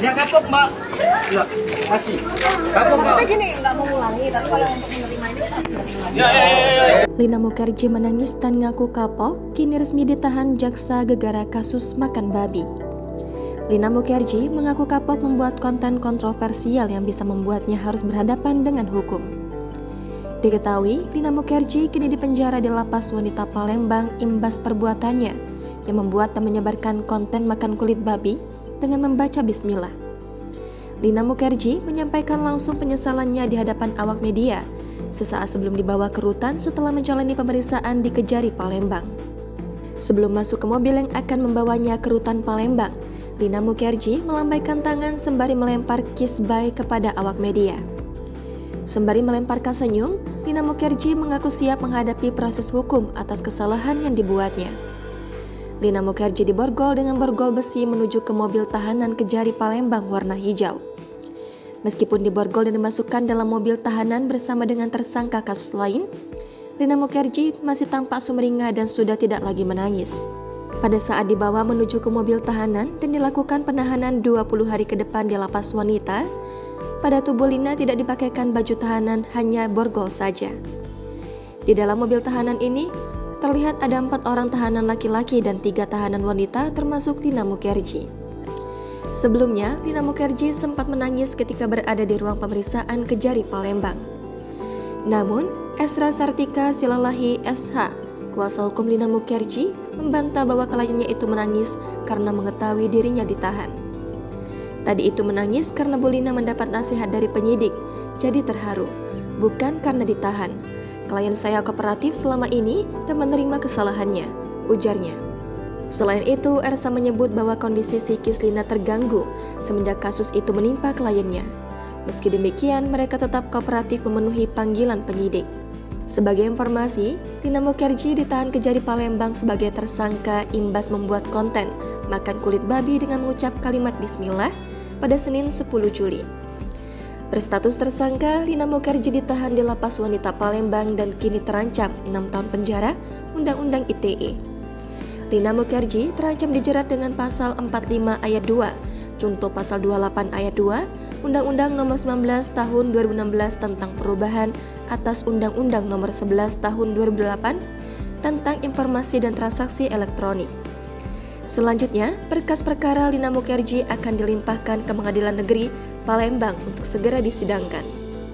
Dia kapok, Mbak. Ya, kasih. Kapok, Mbak. Maksudnya gini, nggak mengulangi, tapi kalau untuk menerima ini kan menerima. Lina Mukherjee menangis dan ngaku kapok, kini resmi ditahan jaksa gegara kasus makan babi. Lina Mukherjee mengaku kapok membuat konten kontroversial yang bisa membuatnya harus berhadapan dengan hukum. Diketahui, Lina Mukherjee kini dipenjara di lapas wanita Palembang imbas perbuatannya yang membuat dan menyebarkan konten makan kulit babi dengan membaca bismillah. Lina Mukherjee menyampaikan langsung penyesalannya di hadapan awak media sesaat sebelum dibawa ke rutan setelah menjalani pemeriksaan di Kejari Palembang. Sebelum masuk ke mobil yang akan membawanya ke rutan Palembang, Lina Mukherjee melambaikan tangan sembari melempar kiss bye kepada awak media. Sembari melemparkan senyum, Lina Mukherjee mengaku siap menghadapi proses hukum atas kesalahan yang dibuatnya. Lina Mukherjee diborgol dengan borgol besi menuju ke mobil tahanan Kejari Palembang warna hijau. Meskipun diborgol dan dimasukkan dalam mobil tahanan bersama dengan tersangka kasus lain, Lina Mukherjee masih tampak sumringah dan sudah tidak lagi menangis. Pada saat dibawa menuju ke mobil tahanan dan dilakukan penahanan 20 hari ke depan di lapas wanita, pada tubuh Lina tidak dipakaikan baju tahanan, hanya borgol saja. Di dalam mobil tahanan ini, terlihat ada 4 orang tahanan laki-laki dan 3 tahanan wanita termasuk Lina Mukherjee. Sebelumnya, Lina Mukherjee sempat menangis ketika berada di ruang pemeriksaan Kejari Palembang. Namun, Esra Sartika Silalahi SH, kuasa hukum Lina Mukherjee, membantah bahwa kliennya itu menangis karena mengetahui dirinya ditahan. Tadi itu menangis karena Bu Lina mendapat nasihat dari penyidik, jadi terharu, bukan karena ditahan. Klien saya kooperatif selama ini dan menerima kesalahannya, ujarnya. Selain itu, Ersa menyebut bahwa kondisi psikis Lina terganggu semenjak kasus itu menimpa kliennya. Meski demikian, mereka tetap kooperatif memenuhi panggilan penyidik. Sebagai informasi, Lina Mukherjee ditahan Kejari Palembang sebagai tersangka imbas membuat konten makan kulit babi dengan mengucap kalimat bismillah pada Senin 10 Juli. Berstatus tersangka, Lina Mukherjee ditahan di lapas wanita Palembang dan kini terancam 6 tahun penjara Undang-Undang ITE. Lina Mukherjee terancam dijerat dengan pasal 45 ayat 2, contoh pasal 28 ayat 2, Undang-Undang Nomor 19 Tahun 2016 tentang perubahan atas Undang-Undang Nomor 11 Tahun 2008 tentang informasi dan transaksi elektronik. Selanjutnya, berkas perkara Lina Mukherjee akan dilimpahkan ke Pengadilan Negeri Palembang untuk segera disidangkan.